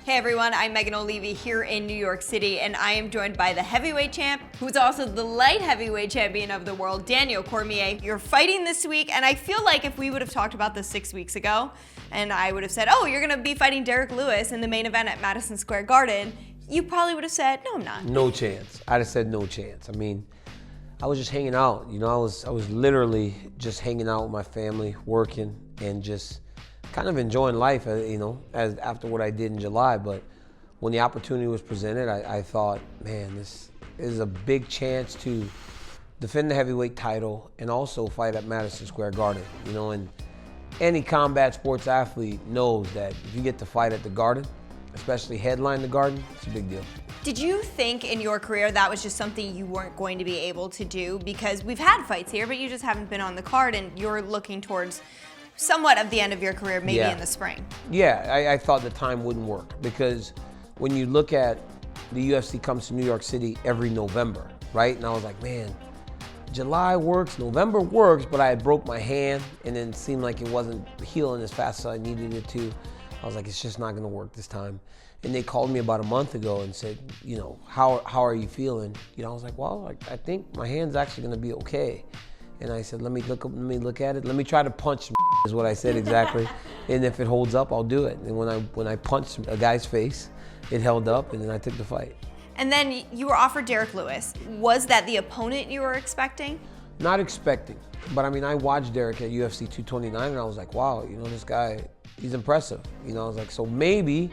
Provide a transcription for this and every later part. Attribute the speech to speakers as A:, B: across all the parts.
A: Hey everyone, I'm Megan O'Leary here in New York City, and I am joined by the heavyweight champ, who's also the light heavyweight champion of the world, Daniel Cormier. You're fighting this week, and I feel like if we would have talked about this 6 weeks ago, and I would have said, oh, you're gonna be fighting Derrick Lewis in the main event at Madison Square Garden, you probably would have said, no, I'm not.
B: No chance. I'd have said no chance. I mean, I was just hanging out. You know, I was literally just hanging out with my family, working, and just kind of enjoying life, you know, as after what I did in July. But when the opportunity was presented, I thought, man, this is a big chance to defend the heavyweight title and also fight at Madison Square Garden. You know, and any combat sports athlete knows that if you get to fight at the Garden, especially headline the Garden, it's a big deal.
A: Did you think in your career that was just something you weren't going to be able to do? Because we've had fights here, but you just haven't been on the card, and you're looking towards somewhat of the end of your career, maybe in the spring.
B: Yeah, I thought the time wouldn't work, because when you look at the UFC comes to New York City every November, right? And I was like, man, July works, November works, but I had broke my hand, and then it seemed like it wasn't healing as fast as I needed it to. I was like, it's just not gonna work this time. And they called me about a month ago and said, you know, how are you feeling? You know, I was like, well, I think my hand's actually gonna be okay. And I said, let me look at it. Let me try to punch some is what I said exactly. And if it holds up, I'll do it. And when I punched a guy's face, it held up, and then I took the fight.
A: And then you were offered Derrick Lewis. Was that the opponent you were expecting?
B: Not expecting, but I mean, I watched Derrick at UFC 229, and I was like, wow, you know, this guy, he's impressive. You know, I was like, so maybe.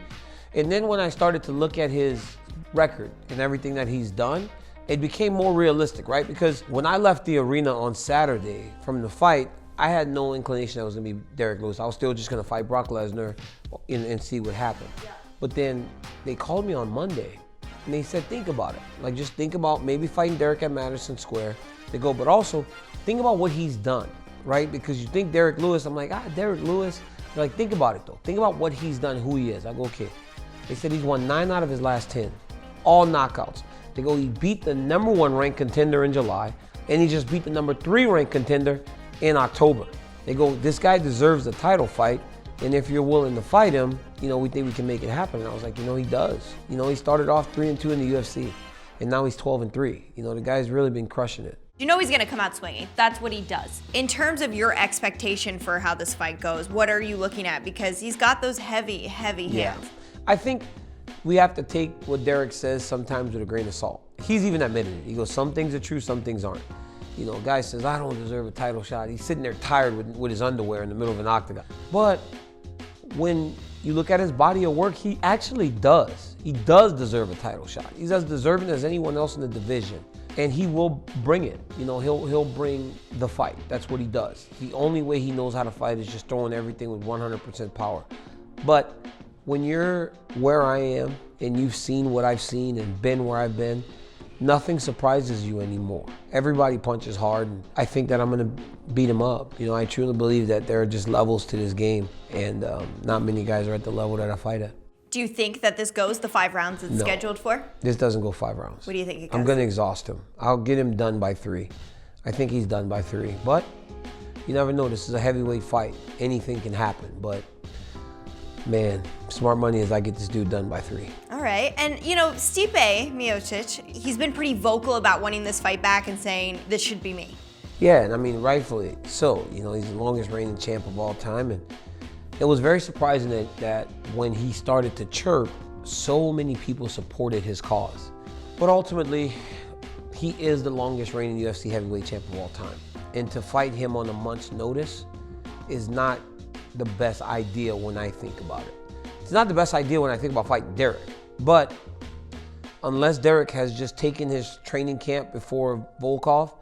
B: And then when I started to look at his record and everything that he's done, it became more realistic, right? Because when I left the arena on Saturday from the fight, I had no inclination that it was gonna be Derrick Lewis. I was still just gonna fight Brock Lesnar and see what happened. Yeah. But then they called me on Monday, and they said, think about it. Like, just think about maybe fighting Derrick at Madison Square. They go, but also think about what he's done, right? Because you think Derrick Lewis, I'm like, Derrick Lewis. They're like, think about it though. Think about what he's done, who he is. I go, okay. They said he's won 9 out of his last 10, all knockouts. They go, he beat the #1 ranked contender in July, and he just beat the #3 ranked contender in October. They go, this guy deserves a title fight, and if you're willing to fight him, you know, we think we can make it happen. And I was like, you know, he does. You know, he started off 3-2 in the UFC, and now he's 12-3. You know, the guy's really been crushing it.
A: You know he's gonna come out swinging. That's what he does. In terms of your expectation for how this fight goes, what are you looking at? Because he's got those heavy hands.
B: I think we have to take what Derrick says sometimes with a grain of salt. He's even admitted it. He goes, some things are true, some things aren't. You know, a guy says, I don't deserve a title shot. He's sitting there tired with his underwear in the middle of an octagon. But when you look at his body of work, he actually does. He does deserve a title shot. He's as deserving as anyone else in the division. And he will bring it. You know, he'll bring the fight. That's what he does. The only way he knows how to fight is just throwing everything with 100% power. But when you're where I am and you've seen what I've seen and been where I've been, nothing surprises you anymore. Everybody punches hard, and I think that I'm gonna beat him up. You know, I truly believe that there are just levels to this game, and not many guys are at the level that I fight at.
A: Do you think that this goes the 5 rounds it's scheduled for?
B: This doesn't go 5 rounds.
A: What do you think it goes?
B: I'm gonna exhaust him. I'll get him done by 3. I think he's done by 3, but you never know. This is a heavyweight fight. Anything can happen, but man, smart money is I get this dude done by 3.
A: All right, and you know, Stipe Miocic, he's been pretty vocal about wanting this fight back and saying, this should be me.
B: Yeah, and I mean, rightfully so. You know, he's the longest reigning champ of all time, and it was very surprising that when he started to chirp, so many people supported his cause. But ultimately, he is the longest reigning UFC heavyweight champ of all time. And to fight him on a month's notice is not the best idea when I think about it. It's not the best idea when I think about fighting Derrick. But unless Derrick has just taken his training camp before Volkov,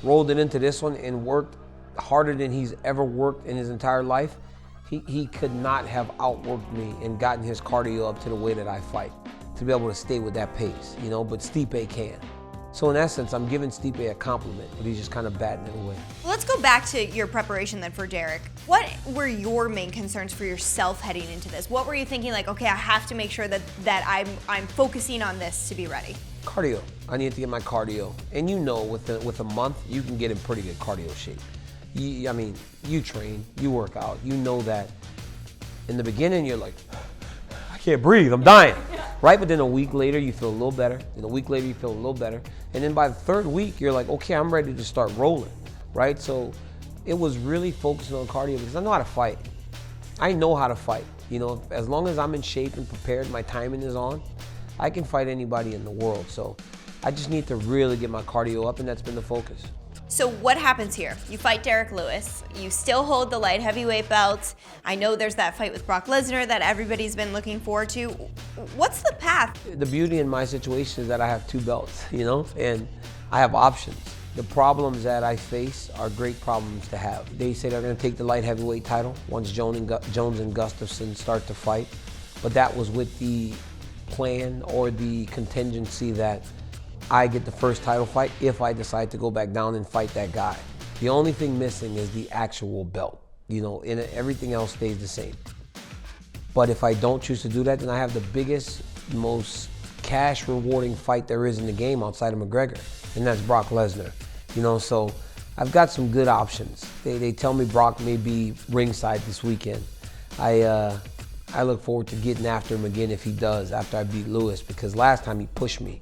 B: rolled it into this one, and worked harder than he's ever worked in his entire life, he could not have outworked me and gotten his cardio up to the way that I fight to be able to stay with that pace, you know, but Stipe can. So in essence, I'm giving Stipe a compliment, but he's just kind of batting it away.
A: Let's go back to your preparation then for Derrick. What were your main concerns for yourself heading into this? What were you thinking, like, okay, I have to make sure that I'm focusing on this to be ready?
B: Cardio. I need to get my cardio. And you know, with a month, you can get in pretty good cardio shape. I mean, you train, you work out, you know that in the beginning, you're like, I can't breathe, I'm dying, right? But then a week later, you feel a little better. And a week later, you feel a little better. And then by the third week, you're like, okay, I'm ready to start rolling, right? So it was really focusing on cardio because I know how to fight. I know how to fight. You know, as long as I'm in shape and prepared, my timing is on, I can fight anybody in the world. So I just need to really get my cardio up, and that's been the focus.
A: So what happens here? You fight Derrick Lewis. You still hold the light heavyweight belt. I know there's that fight with Brock Lesnar that everybody's been looking forward to. What's the path?
B: The beauty in my situation is that I have 2 belts, you know, and I have options. The problems that I face are great problems to have. They say they're going to take the light heavyweight title once Jones and Gustafsson start to fight, but that was with the plan or the contingency that I get the first title fight if I decide to go back down and fight that guy. The only thing missing is the actual belt, you know, and everything else stays the same. But if I don't choose to do that, then I have the biggest, most cash rewarding fight there is in the game outside of McGregor, and that's Brock Lesnar. You know, so I've got some good options. They tell me Brock may be ringside this weekend. I look forward to getting after him again if he does after I beat Lewis, because last time he pushed me.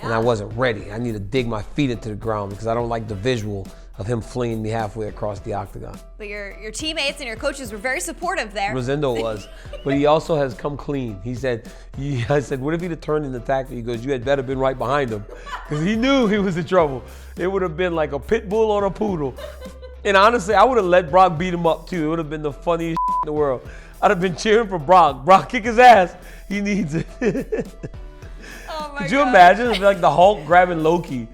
B: And I wasn't ready. I need to dig my feet into the ground because I don't like the visual of him flinging me halfway across the octagon.
A: But your teammates and your coaches were very supportive there.
B: Rosendo was, but he also has come clean. He said, I said, what if he'd have turned and attacked me? He goes, you had better been right behind him, because he knew he was in trouble. It would have been like a pit bull on a poodle. And honestly, I would have let Brock beat him up too. It would have been the funniest in the world. I'd have been cheering for Brock. Brock, kick his ass. He needs it.
A: Oh my
B: Could you
A: God.
B: imagine? It'd be like the Hulk grabbing Loki.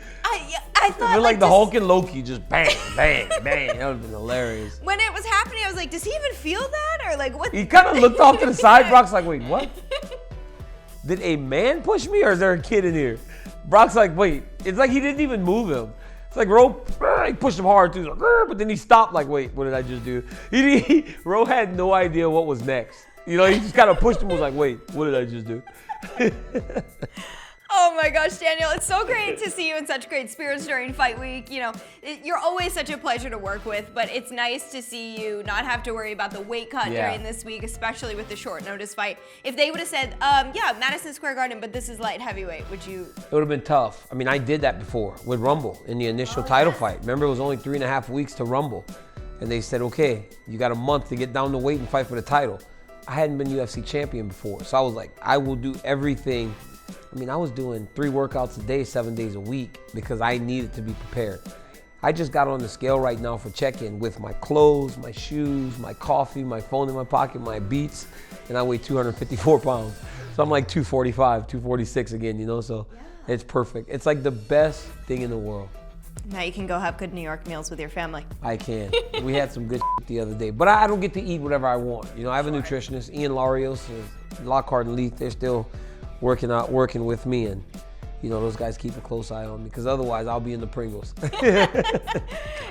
A: I thought
B: It'd be like the Hulk and Loki, just bang, bang, bang. That would have been hilarious.
A: When it was happening, I was like, does he even feel that? Or like, what?
B: He kind of looked off to the side. Brock's like, wait, what? Did a man push me, or is there a kid in here? Brock's like, wait. It's like he didn't even move him. It's like Ro, he pushed him hard too, but then he stopped like, wait, what did I just do? Ro had no idea what was next. You know, he just kind of pushed him and was like, wait, what did I just do?
A: Oh my gosh, Daniel, it's so great to see you in such great spirits during fight week. You know, you're always such a pleasure to work with, but it's nice to see you not have to worry about the weight cut during this week, especially with the short notice fight. If they would have said, yeah, Madison Square Garden, but this is light heavyweight, would you?
B: It would have been tough. I mean, I did that before with Rumble in the initial title fight. Remember, it was only 3.5 weeks to Rumble. And they said, okay, you got a month to get down to weight and fight for the title. I hadn't been UFC champion before, so I was like, I will do everything. I mean, I was doing 3 workouts a day, 7 days a week, because I needed to be prepared. I just got on the scale right now for check-in with my clothes, my shoes, my coffee, my phone in my pocket, my Beats, and I weigh 254 pounds. So I'm like 245, 246 again, you know, so it's perfect. It's like the best thing in the world.
A: Now you can go have good New York meals with your family.
B: I can. We had some good the other day, but I don't get to eat whatever I want. You know, I have a nutritionist, Ian Larios, Lockhart and Leith, they're still working with me, and you know, those guys keep a close eye on me, because otherwise I'll be in the Pringles.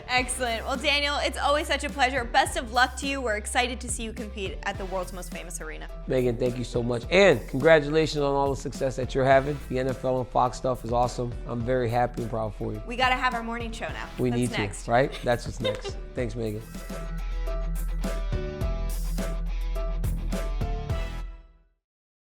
A: Excellent. Well, Daniel, it's always such a pleasure. Best of luck to you. We're excited to see you compete at the world's most famous arena.
B: Megan, thank you so much. And congratulations on all the success that you're having. The NFL and Fox stuff is awesome. I'm very happy and proud for you.
A: We got to have our morning show now.
B: We
A: That's
B: need
A: next.
B: to, right? That's what's next. Thanks, Megan.